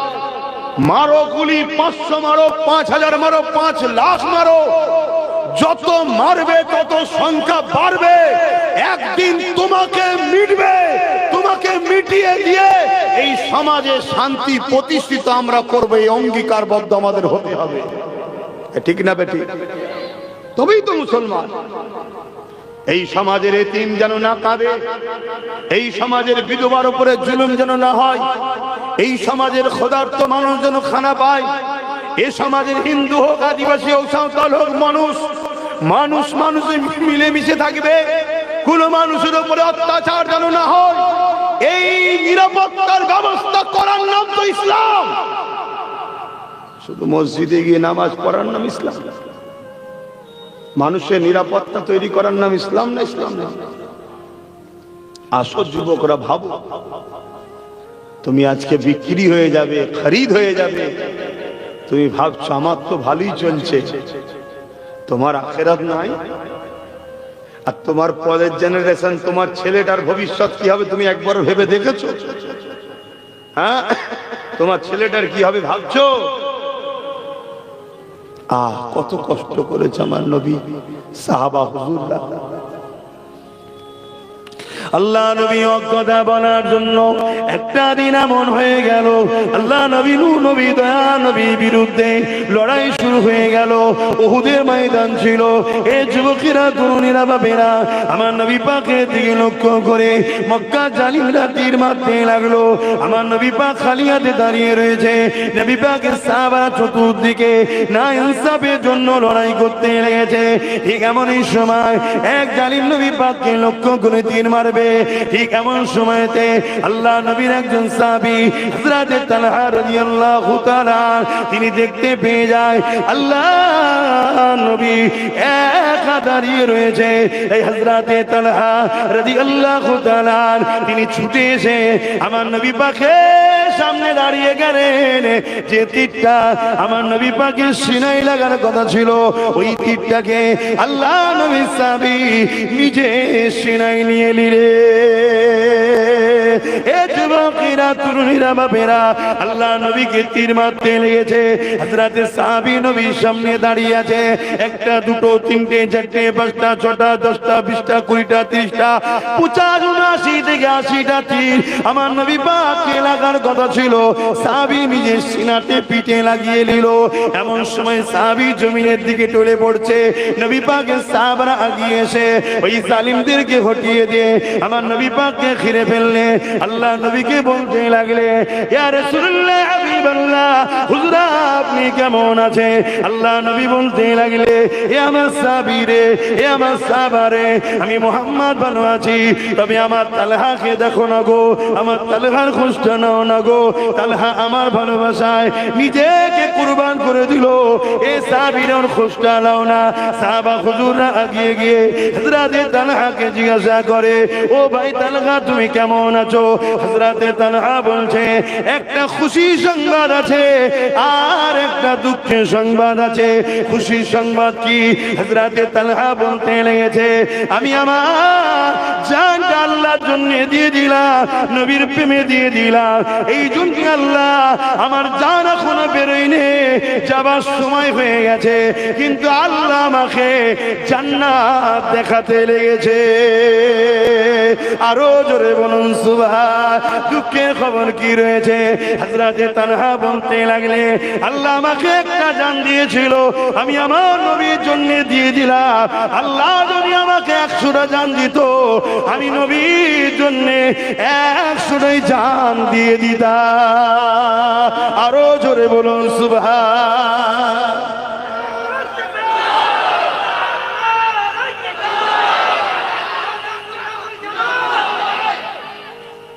মারো গুলি, 500 মারো, 5000 মারো, 5 লাখ মারো। যত মারবে তত সংখ্যা বাড়বে। একদিন তোমাকে মিটবে, তোমাকে মিটিয়ে দিয়ে এই সমাজে শান্তি প্রতিষ্ঠিত আমরা করবো। এই অঙ্গীকারবদ্ধ আমাদের হতে হবে, ঠিক না বেটি? তবেই তো মুসলমান। এই সমাজের এতিম যেন না কাঁদে, এই সমাজের বিধবার উপরে জুলুম যেন না হয়, এই সমাজের ক্ষুধার্ত মানুষ যেন খানা পায়, এ সমাজের হিন্দু হোক, আদিবাসী হোক, সাঁওতাল হোক, মানুষ মানুষে মিলেমিশে থাকবে। কোন মানুষের উপরে অত্যাচার যেন না হয়, এই নিরাপত্তার ব্যবস্থা করার নাম তো ইসলাম। শুধু মসজিদে গিয়ে নামাজ পড়ার নাম ইসলাম? মানুষের নিরাপত্তা তৈরি করার নাম ইসলাম না? ইসলাম না। আসো যুবকরা, ভাবো, তুমি আজকে বিক্রি হয়ে যাবে, খরিদ হয়ে যাবে। তুমি ভাবছো আমার তো ভালোই চলছে, তোমার আখিরাত নাই। আর তোমার পরের জেনারেশন, তোমার ছেলেটার ভবিষ্যৎ কি হবে তুমি একবার ভেবে দেখেছো? হ্যাঁ, তোমার ছেলেটার কি হবে ভাবছো? কত কষ্ট করেছে আমার নবী, সাহাবা, হুজুররা। আল্লাহ নবী কথা বলার জন্য একটা দিন এমন হয়ে গেল, আল্লাহ নবী নবী দয়া নবীর বিরুদ্ধে লড়াই শুরু হয়ে গেল। উহুদের ময়দান ছিল। এই যুবকেরা তরুণীরা বাবেরা আমার নবী পাকের দিকে লক্ষ্য করে মক্কা জালিমরা তীর মারতে লাগলো। আমার নবী পাক খালি হাতে দাঁড়িয়ে রয়েছে। নবী পাকের সাহাবারা চতুর্দিকে না ইনসাফের জন্য লড়াই করতে লেগেছে। ঠিক এমনই সময় এক জালিম নবী পাককে লক্ষ্য করে তীর মারবে। ঠিক এমন সময়তে আল্লাহ নবীর একজন সাহাবী হযরত তালহা রাদিয়াল্লাহু তাআলা তিনি দেখতে পেয়ে যায় আল্লাহ নবী একা দাঁড়িয়ে রয়েছে। এই হযরত তালহা রাদিয়াল্লাহু তাআলা তিনি ছুটে এসে আমার নবী পাকের সামনে দাঁড়িয়ে গেলেন। যে তীরটা আমার নবী পাকের সিনায় লাগার কথা ছিল, ওই তীরটাকে আল্লাহ নবী সাহাবী নিজে সিনায় নিয়ে নিলেন। যুবকেরা তরুণীরা বাবেরা আল্লাহ নবীকে তীর মারতে লেগেছে। হযরত সাহাবী নবীর সামনে দাঁড়িয়ে আছে। একটা দুটো তিনটে চারটে পাঁচটা ছটা 10টা 20টা 20টা 30টা 50 79 থেকে 80টা তীর আমার নবী পাককে লাগার কথা ছিল, সাহাবী নিজের সিনাতে পিঠে লাগিয়ে নিল। এমন সময় সাহাবী জমিনের দিকে টলে পড়ছে। নবী পাকের সাহাবারা আগিয়ে এসে ওই জালিমদেরকে হটিয়ে দিয়ে আমার নবী পাককে ঘিরে ফেললে। আল্লাহ নবীকে বলতে লাগলে, ইয়া রাসূলুল্লাহ হাবিবাল্লাহ, হুজুর আপনি কেমন আছেন? আল্লাহ নবী বলতে লাগলে, এ আমার সাহাবী রে, এ আমার সাহাবা রে, আমি মুহাম্মদ ভালো আছি, তবে আমার তালহাকে দেখো না গো, আমার তালহার খোঁজটা নাও না গো। তালহা আমার ভালোবাসায় নিজেকে কুরবান করে দিল, এই সাহাবীর খোঁজটা নাও না। সাহাবা হুজুররা আগিয়ে গিয়ে হযরত তালহাকে জিজ্ঞাসা করে, ও ভাই তালহা তুমি কেমন আছো? হযরত তালহা বলছে, একটা খুশি সংবাদ আছে আর একটা দুঃখের সংবাদ আছে। খুশি সংবাদ কি? হযরত তালহা বলতে লেগেছে, আমি আমার জানটা আল্লাহর জন্য দিয়ে দিলাম, নবীর প্রেমে দিয়ে দিলাম। এই জন্য আল্লাহ আমার জান এখনো বেরোয়নি, যাবার সময় হয়ে গেছে, কিন্তু আল্লাহ আমাকে জান্নাত দেখাতে লেগেছে। আরো জোরে বলুন সুবহান। দুঃখের খবর কি রয়েছে? হযরত তালহা বলতে লাগলে, আল্লাহ আমাকে একটা জান দিয়েছিল, আমি আমার নবীর জন্য দিয়ে দিলাম। আল্লাহ যদি আমাকে 100টা জান দিত, আমি নবীর জন্য 100টাই জান দিয়ে দিতাম। আরো জোরে বলুন সুবহান।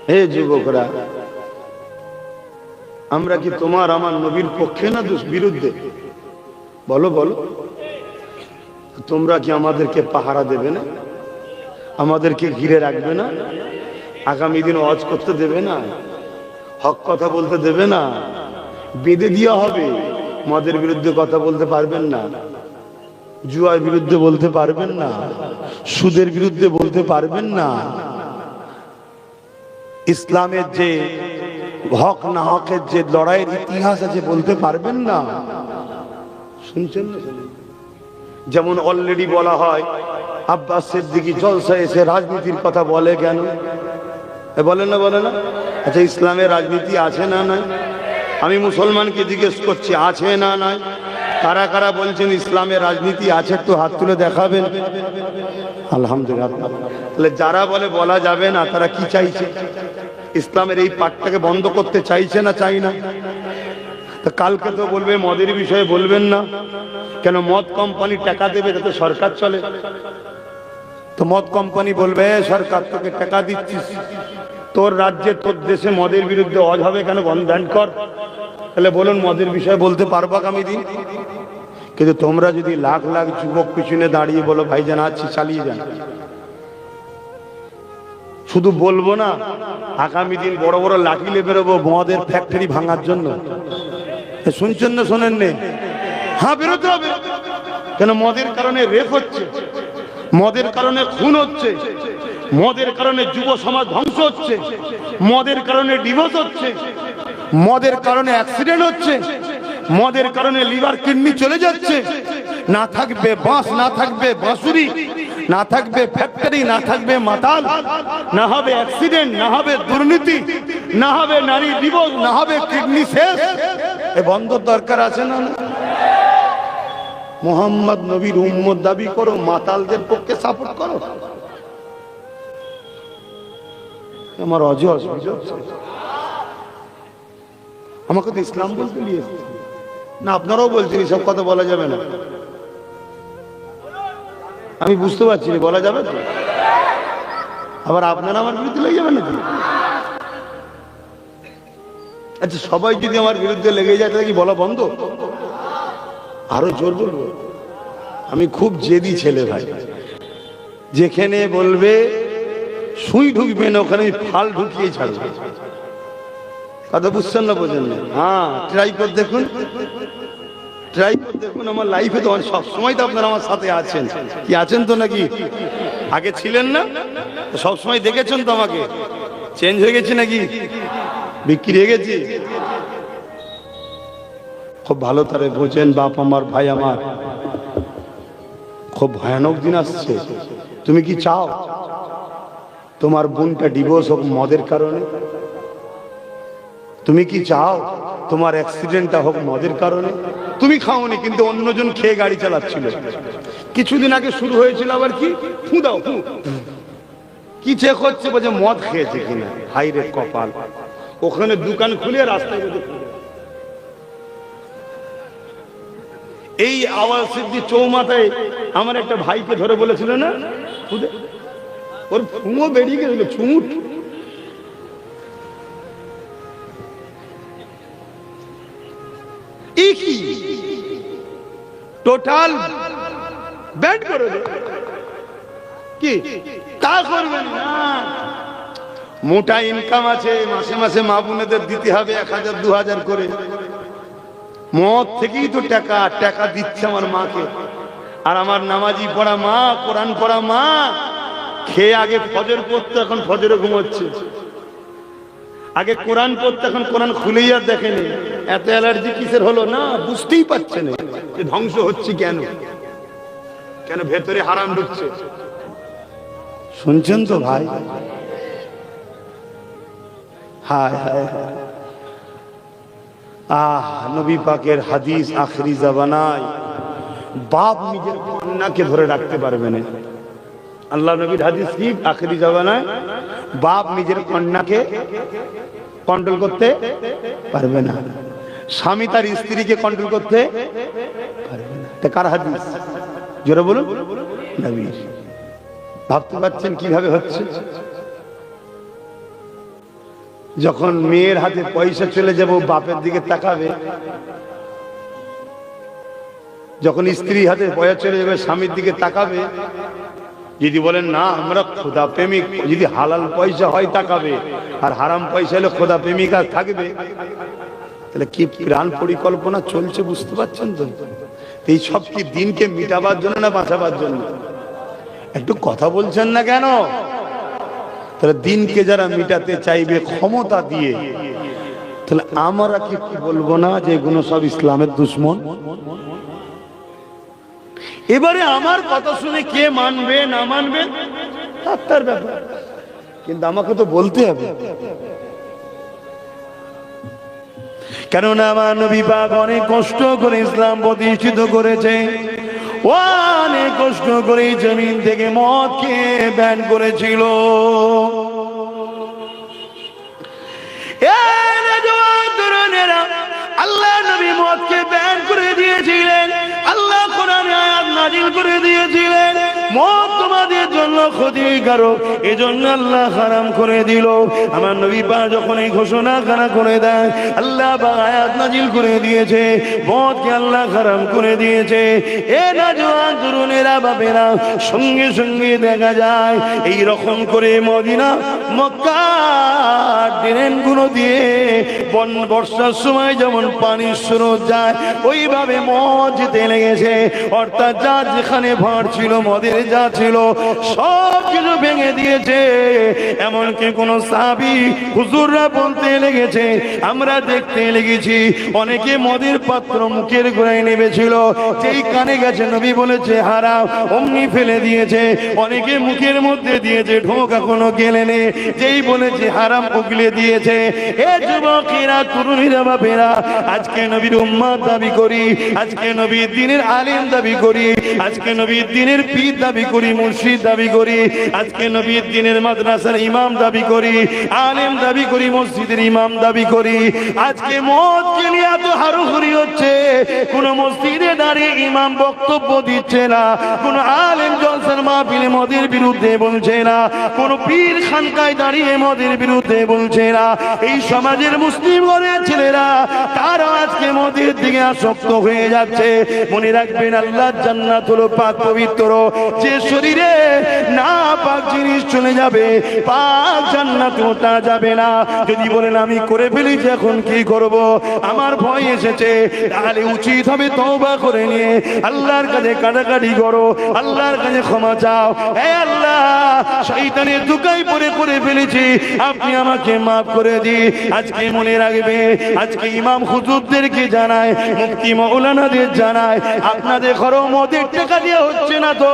হে যুবকরা, আমরা কি তোমার আমার নবীর পক্ষে না বিরুদ্ধে? বলো বলো। তোমরা কি আমাদেরকে পাহারা দেবে না? আমাদেরকে ঘিরে রাখবে না? আগামী দিন ওয়াজ করতে দেবে না? হক কথা বলতে দেবে না? বেঁধে দেওয়া হবে। মদের বিরুদ্ধে কথা বলতে পারবেন না, জুয়ার বিরুদ্ধে বলতে পারবেন না, সুদের বিরুদ্ধে বলতে পারবেন না, ইসলামের যে হক না হকের যে লড়াইয়ের ইতিহাস আছে বলতে পারবেন না। শুনছেন না? যেমন অলরেডি বলা হয় আব্বাস সিদ্দিকী জলসা এসে রাজনীতির কথা বলে কেন? বলে না, বলে না? আচ্ছা, ইসলামের রাজনীতি আছে না নাই? আমি মুসলমানকে জিজ্ঞেস করছি, আছে না নাই? কারা কারা বলছেন ইসলামের রাজনীতি আছে? একটু হাত তুলে দেখাবেন। আলহামদুলিল্লাহ। তাহলে যারা বলে বলা যাবে না, তারা কি চাইছে? ইসলামের এই পাঠটাকে বন্ধ করতে চাইছে না চাই না? তো কালকে তো বলবে মদের বিষয়ে বলবেন না কেন? মদ কোম্পানি টাকা দেবে, যাতে সরকার চলে। তো মদ কোম্পানি বলবে, সরকার তোকে টাকা দিচ্ছিস, তোর রাজ্যে তোর দেশে মদের বিরুদ্ধে ওয়াজ হবে কেন, ব্যান কর। তাহলে বলুন মদের বিষয়ে বলতে পারবো আগামী দিন? কিন্তু তোমরা যদি লাখ লাখ যুবক পিছনে দাঁড়িয়ে বলো ভাইজান আছি, চালিয়ে যান, শুধু বলবো না, আগামী দিন বড় বড় লাঠি নিয়ে বেরোবো মদের ফ্যাক্টরি ভাঙার জন্য। শুনছেন না শোনেন নে? হ্যাঁ, বেরোতে হবে। কেন? মদের কারণে রেপ হচ্ছে, মদের কারণে খুন হচ্ছে, মদের কারণে যুব সমাজ ধ্বংস হচ্ছে, মদের কারণে ডিভোর্স হচ্ছে, মদের কারণে অ্যাক্সিডেন্ট হচ্ছে, মদের কারণে লিভার কিডনি চলে যাচ্ছে। না থাকবে বাঁশ, না থাকবে বাঁশুরি, না থাকবে ফ্যাক্টরি, না থাকবে মাতাল, না হবে অ্যাক্সিডেন্ট, না হবে দুর্নীতি, না হবে নারী দিবস, না হবে কিডনি শেষ। এ বন্ধর দরকার আছে না? মোহাম্মদ নবীর উম্মত দাবি করো, মাতালদের পক্ষে সাপোর্ট করো। আমার অসুবিধা আমাকে তো ইসলাম বলতে নিয়ে না, আপনারাও বলছেন এইসব কথা বলা যাবে না। আমি বুঝতে পারছি না, বলা যাবে তো? আবার আপনারা আমার বিরুদ্ধে লেগে যাবেন নাকি? আচ্ছা, সবাই যদি আমার বিরুদ্ধে লেগে যায় তাহলে কি বলা বন্ধ? আরো জোর বলবো। আমি খুব জেদি ছেলে ভাই, যেখানে বলবে সুই ঢুকবে না ওখানে ফাল ঢুকিয়ে ছাড়বে। কথা বুঝছেন না? বোঝেন না? হ্যাঁ, ট্রাই করে দেখুন, ট্রাই করে দেখুন। আমার লাইফে তো সব সময় তো আপনারা আমার সাথে আছেন। কি আছেন তো নাকি? আগে ছিলেন না? সব সময় দেখেছেন তো আমাকে। চেঞ্জ হয়ে গেছে নাকি? বিক্রি হয়ে গেছি? খুব ভালো তারে বোঝেন বাপ আমার, ভাই আমার, খুব ভয়ানক দিন আসছে। তুমি কি চাও তোমার বোনটা ডিভোর্স হোক মদের কারণে? তুমি কি চাও তোমার অ্যাক্সিডেন্টটা হোক মদের কারণে? তুমি খাওনি কিন্তু অন্যজন খেয়ে গাড়ি চালাচ্ছিল। কিছুদিন আগে শুরু হয়েছিল আবার কি ফু দাও ফু, কি চেক হচ্ছে বলছে মদ খেয়েছে কিনা। হাই রে কপাল, ওখানে দোকান খুলে রাস্তায় এই আওয়াজ সিদ্ধি চৌমাথায় আমার একটা ভাইকে ধরে বলেছিল না, ওর ফুঁও বেরিয়ে গেছিল, চুমুট। টোটাল ব্যান্ড করে দেবে। কি তা করবেন না? মোটা ইনকাম আছে, মাসে মাসে মা বোনেদের দিতে হবে 1000 2000 করে। মদ থেকেই তো টাকা টাকা দিচ্ছে আমার মাকে। আর আমার নামাজি পড়া মা, কোরআন পড়া মা, খেয়ে আগে ফজর পড়তো, এখন ফজরে ঘুমোচ্ছে। আগে কোরআন পড়তো, এখন কোরআন খুলেই আর দেখেনি। এত অ্যালার্জি কিসের হলো না বুঝতেই পারছে না। ধ্বংস হচ্ছে কেন? কেন ভেতরে হারাম ঢুকছে। শুনছেন তো ভাই? হায় হায় হায়। নবী পাকের হাদিস আখরি জামানায় বাপ নিজের কন্যাকে ধরে রাখতে পারবে না। আল্লাহ নবীর হাদিস কি? আখরি জামানায় বাপ নিজের কন্যাকে কন্ট্রোল করতে পারবে না, স্বামী তার স্ত্রীকে কন্ট্রোল করতে পারবে না। তা কার হাদিস? জোরে বলুন। নবীর। ভাবতে পারছেন কিভাবে হচ্ছে? যখন মেয়ের হাতে পয়সা চলে যাবে বাপের দিকে তাকাবে, যখন স্ত্রীর হাতে পয়সা চলে যাবে স্বামীর দিকে তাকাবে। যদি বলেন না আমরা খোদা প্রেমিক, যদি হালাল পয়সা হয় তাকাবে, আর হারাম পয়সা হলে খোদা প্রেমিক আর থাকবে। তাহলে কি প্রাণ পরিকল্পনা চলছে বুঝতে পারছেন তো? এই সব কি দিনকে মিটাবার জন্য না বাঁচাবার জন্য? একটু কথা বলছেন না কেন? তাহলে দিনকে যারা মিটাতে চাইবে ক্ষমতা দিয়ে, তাহলে আমরা কি বলবো না যে এগুলো সব ইসলামের দুশ্মন? এবারে আমার কথা শুনে কে মানবে না মানবে তার ব্যাপার, কিন্তু আমাকে তো বলতে হবে। কেননা আমার নবী পাক অনেক কষ্ট করে ইসলাম প্রতিষ্ঠিত করেছে, অনেক কষ্ট করে জমিন থেকে মদকে ব্যান করেছিল। আল্লাহ নবী মদকে ব্যান করে দিয়েছিলেন। আল্লাহ কোরআনে আয়াত নাযিল করে দিয়েছিলেন মদ তোমাদের জন্য ক্ষতিকারক, এজন্য আল্লাহ হারাম করে দিল। আমার নবী পাক যখন এই ঘোষণা করে দেয়, আল্লাহ পাক আয়াত নাযিল করে দিয়েছে মদকে আল্লাহ হারাম করে দিয়েছে। এ নওজোয়ান তরুণেরা বাপেরা, সঙ্গে সঙ্গে দেখা যায় এই রকম করে মদিনা মক্কা ড্রেনগুলো দিয়ে বর্ষার সময় যেমন পানির স্রোত যায়, ওইভাবে মদ যেতে লেগেছে। অর্থাৎ যা যেখানে ভাঁড় ছিল, মদের যা ছিল সব কিছু ভেঙে দিয়েছে। এমনকি কোন সাহাবী হুজুররা বলতে লেগেছে, আমরা দেখতে লেগেছি অনেকে মদের পাত্র মুখের গোড়ায় নেমেছিল, যেই কানে গেছে নবী বলেছে হারাম, অমনি ফেলে দিয়েছে। অনেকে মুখের মধ্যে দিয়েছে, ঢোক এখনো গেলেনে, যেই বলেছে হারাম উগলে দিয়েছে। এ যুবকেরা, তরুণীরা, বাপেরা, আজকে নবীর উম্মত দাবি করি, আজকে নবীর দ্বীনের আলেম দাবি করি, আজকে নবীর দ্বীনের পীর দাবি করি, মুর্শিদ দাবি করি, আজকে নবীর দ্বীনের মাদ্রাসার ইমাম দাবি করি, আলেম দাবি করি, মসজিদের ইমাম দাবি করি। আজকে মদকে নিয়ে এত হারুহুরি হচ্ছে, কোন মসজিদে দাঁড়িয়ে ইমাম বক্তব্য দিচ্ছে না, কোন আলেম জলসার মাহফিলে মদের বিরুদ্ধে বলছে না, কোন পীর খানকায় দাঁড়িয়ে মদের বিরুদ্ধে বলছে না। এই সমাজের মুসলিম ঘরের ছেলেরা তারা আজকে মদের দিকে আসক্ত হয়ে যাচ্ছে। মনে রাখবেন, আল্লাহর জান্নাত হলো পাক পবিত্র, যে শরীরে না পাক জিনিস চলে যাবে পাক জান্নাতে ওঠা যাবে না। যদি বলেন আমি করে ফেলেছি এখন কি করব, আমার ভয় এসেছে, তাহলে উচিত হবে তওবা করে নিয়ে আল্লাহর কাছে কাটাকাটি করো, আল্লাহর কাছে ক্ষমা চাও। হে আল্লাহ, শয়তানের ধোঁকায় পড়ে করে ফেলেছি, আপনি আমাকে মাফ করে দিন। আজকে মনে রাখবে, আজকে ইমাম হুজুরদেরকে জানায়, মুফতি মাওলানাদের জানায়, আপনাদের ঘরে মদের টাকা দিয়ে হচ্ছে না তো,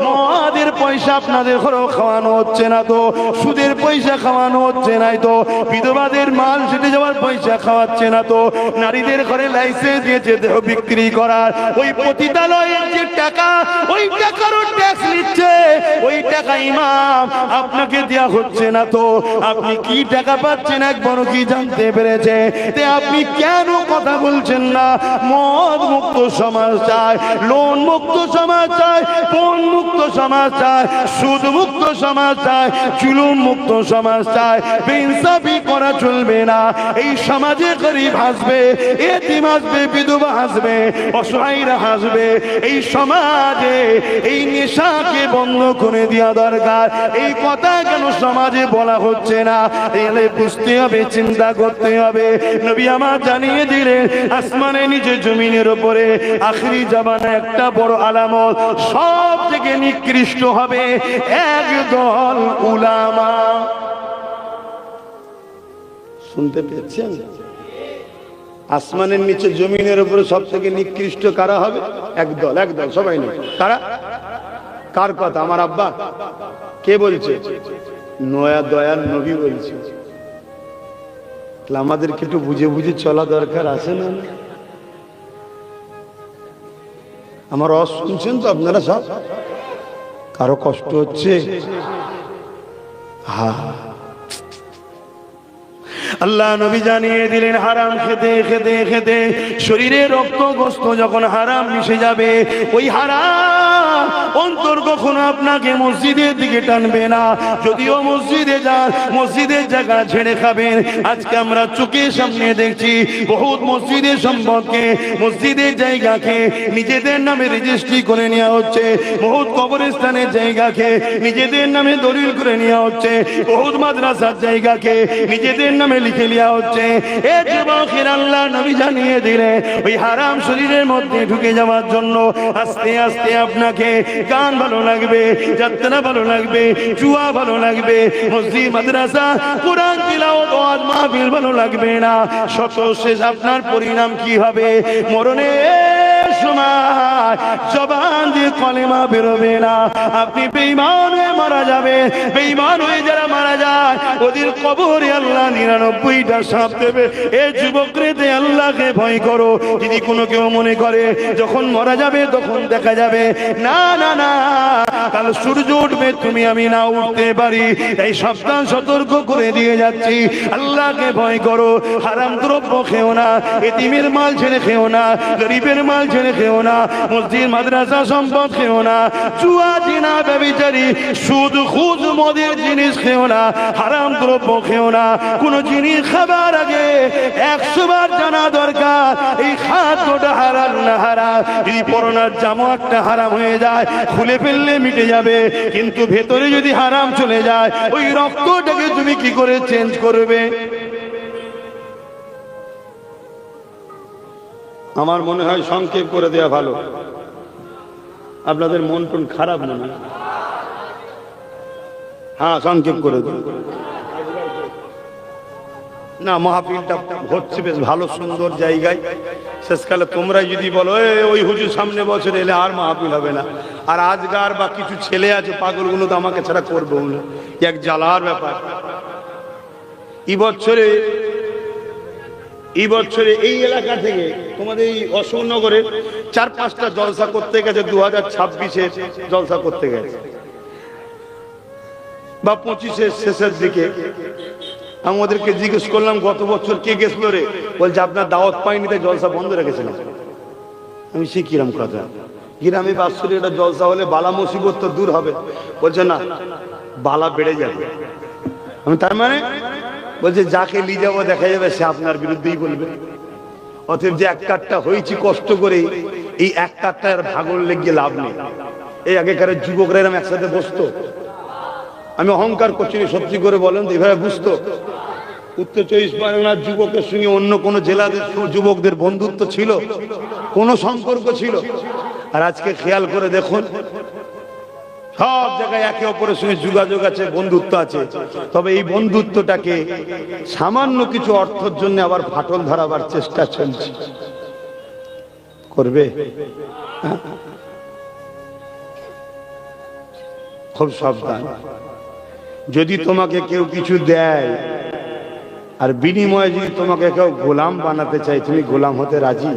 মদের পয়সা আপনাদের ঘরে খাওয়ানো হচ্ছে না তো, সুদের পয়সা খাওয়ানো হচ্ছে না তো, বিধবাদের মাল সেটে যাওয়ার পয়সা খাওয়াচ্ছে না তো, নারীদের ঘরে লাইসেন্স দিয়েছে দেহ বিক্রি করার, ওই পতিতালয়ের যে টাকা, ওই টাকারও ট্যাক্স নিচ্ছে, ওই টাকা ইমাম আপনাকে দেয়া হচ্ছে না তো, আপনি কি টাকা পাচ্ছেন একবারও কি জানতে পেরেছে? তে আপনি কেন কথা বলছেন না? মদ মুক্ত সমাজ চায়, লোন মুক্ত সমাজ চায়, পণ মুক্ত সমাজ চায়, সুদ মুক্ত সমাজ চায়, জুলুম মুক্ত সমাজ চায়। বেইনসাফি করা চলবে না। এই সমাজে গরিব হাসবে, এতিম হাসবে, বিধবা হাসবে, অসহায়রা হাসবে। এই সমাজে এই নেশাকে বন্ধ করে দেওয়া দরকার। এই কথা কেন সমাজে বলা হচ্ছে না? এলে বুঝতে হবে, চিন্তা করতে হবে। নবী আমার জানিয়ে দিলেন, আসমানে নিচে জমিনের উপরে আখিরি জামানা একটা বড় আলামত, সব থেকে নিকৃষ্ট হবে একদল উলামা। শুনতে পেয়েছেন? আসমানের নিচে জমিনের উপরে সব থেকে নিকৃষ্ট কারা হবে? একদল, একদল, সবাই নয়। কারা? কার কথা? আমার আব্বা? কে বলছে? নয়া দয়াল নবী বলছে। আমাদেরকে একটু বুঝে বুঝে চলা দরকার আছে না? আমার রস শুনছেন তো আপনারা সব? কারো কষ্ট হচ্ছে? হ্যাঁ, আল্লাহ নবী জানিয়ে দিলেন, হারাম খেতে খেতে খেতে শরীরে রক্ত গোস্ত যখন হারাম মিশে যাবে, ওই হারাম অন্তর কখনো আপনাকে মসজিদের দিকে টানবে না। যদিও মসজিদে যান, মসজিদের জায়গা ছেড়ে খাবেন। আজকে আমরা চোখের সামনে দেখছি বহুত মসজিদের সম্পদকে, মসজিদের জায়গাকে নিজেদের নামে রেজিস্ট্রি করে নেওয়া হচ্ছে, বহুত কবরস্থানের জায়গাকে নিজেদের নামে দলিল করে নেওয়া হচ্ছে, বহুত মাদ্রাসার জায়গাকে নিজেদের নামে লিখে নেওয়া হচ্ছে। এ যুবকের আল্লাহ নবী জানিয়ে দিলেন, ওই হারাম শরীরের মধ্যে ঢুকে যাওয়ার জন্য আস্তে আস্তে আপনাকে গান ভালো লাগবে, যাত্রা ভালো লাগবে, জুয়া ভালো লাগবে, মসজিদ মাদ্রাসা কোরআন তিলাওয়াত ওয়াজ মাহফিল ভালো লাগবে না। সর্বশেষ আপনার পরিণাম কি হবে? মরণের সময় জবান দিয়ে কলেমা বেরোবে না, আপনি বেঈমান হয়ে মারা যাবে। বেঈমান হয়ে যারা মারা যায় ওদের কবরে আল্লাহ 99টা সাপ দেবে। এ যুবকরে দে আল্লাহকে ভয় করো। যদি কোনো কেউ মনে করে যখন মারা যাবে তখন দেখা যাবে, না না না, কাল সূর্য উঠবে তুমি আমি না উঠতে পারি। এই সাবধান সতর্ক করে দিয়ে যাচ্ছি, আল্লাহকে ভয় করো। হারাম দ্রব্য খেও না, এতিমের মাল ছেড়ে খেও না, গরিবের মাল ছেড়ে খেও না, মসজিদ মাদ্রাসা সম্পদ খেও না, জুয়া জিনা ব্যভিচারী সুদ খুদ মদের জিনিস খেও না, হারাম দ্রব্য খেও না। কোন জিনিস খাবার আগে 100 বার জানা দরকার এই খাদ্যটা হারাম না হারাম। যদি পরনার জামা একটা হারাম হয়ে যায় খুলে ফেললে মিটে যাবে, কিন্তু ভেতরে যদি হারাম চলে যায় ওই রক্তটাকে তুমি কি করে চেঞ্জ করবে? আমার মনে হয় সংক্ষেপ করে দেয়া ভালো। আপনাদের মন টন খারাপ মনে হয়? হ্যাঁ, সংক্ষেপ করে দিন। না, মাহফিলটা হচ্ছে বেশ ভালো সুন্দর জায়গায়। শেষকালে তোমরাই যদি বলো ওই হুজুর সামনে বছর এলে আর মাহফিল হবে না, আর আজগার বা কিছু ছেলে আছে পাগলগুলো তো আমাকে ছাড়া করবো না, এক জ্বালার ব্যাপার। এই বছরে এই এলাকা থেকে তোমাদের এই অশোকনগরের 4-5টা জলসা করতে গেছে, 2026-এর জলসা করতে গেছে বা 25-এর শেষের দিকে। আমাদেরকে জিজ্ঞেস করলাম গত বছর কে গেছিল রে, বলছে আপনার দাওয়াত পাইনি তাই জলসা বন্ধ রেখেছিলাম। আমি সে কিরাম কথা, গ্রামে বাৎসরিক একটা জলসা হলে বালা মুসিবত তো দূর হবে। বলছে না, বালা বেড়ে যাবে। আমি তার মানে বলছে যাকে নিয়ে যাবো দেখা যাবে সে আপনার বিরুদ্ধেই বলবে। অতএব যে এক কাঠটা হয়েছি কষ্ট করে, এই এক কাঠটার ভাগল লেগে লাভ নেই। এই আগেকার যুবকরা এরকম একসাথে বসতো, আমি অহংকার করছি না, সত্যি করে বলেন তো এভাবে বুঝতো? উত্তর 24 পরগনার যুবকের সঙ্গে অন্য কোন জেলাদের যুবকদের বন্ধুত্ব ছিল, কোন সম্পর্ক ছিল? আর আজকে খেয়াল করে দেখুন, সব জায়গায় একে অপরের সঙ্গে যোগাযোগ আছে, বন্ধুত্ব আছে। তবে এই বন্ধুত্বটাকে সামান্য কিছু অর্থের জন্য আবার ফাটল ধরাবার চেষ্টা চলছে। করবে? খুব সাবধান। যদি তোমাকে কেউ কিছু দেয় আর বিনিময়ে যদি তোমাকে কেউ গোলাম বানাতে চায়, তুমি গোলাম হতে রাজি?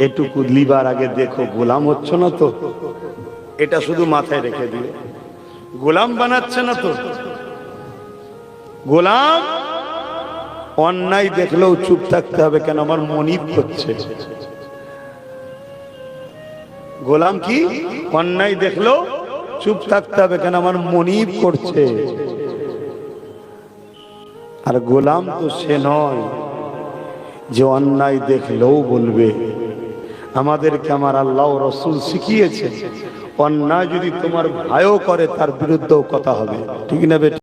এটুকু লিবার আগে দেখো গোলাম হচ্ছ না তো, এটা শুধু মাথায় রেখে দিলে। গোলাম বানাচ্ছে না তো? গোলাম অন্যায় দেখলেও চুপ থাকতে হবে, কেন আমার মনিব করছে। গোলাম কি অন্যায় দেখলেও চুপ থাকতে হবে, কেন আমার মনিব করছে। আর গোলাম তো সে নয় যে অন্যায় দেখলেও বলবে। আমাদেরকে আমার আল্লাহ রাসূল শিখিয়েছে, অন্যায় যদি তোমার ভাইও করে তার বিরুদ্ধেও কথা হবে, ঠিক না বেটা?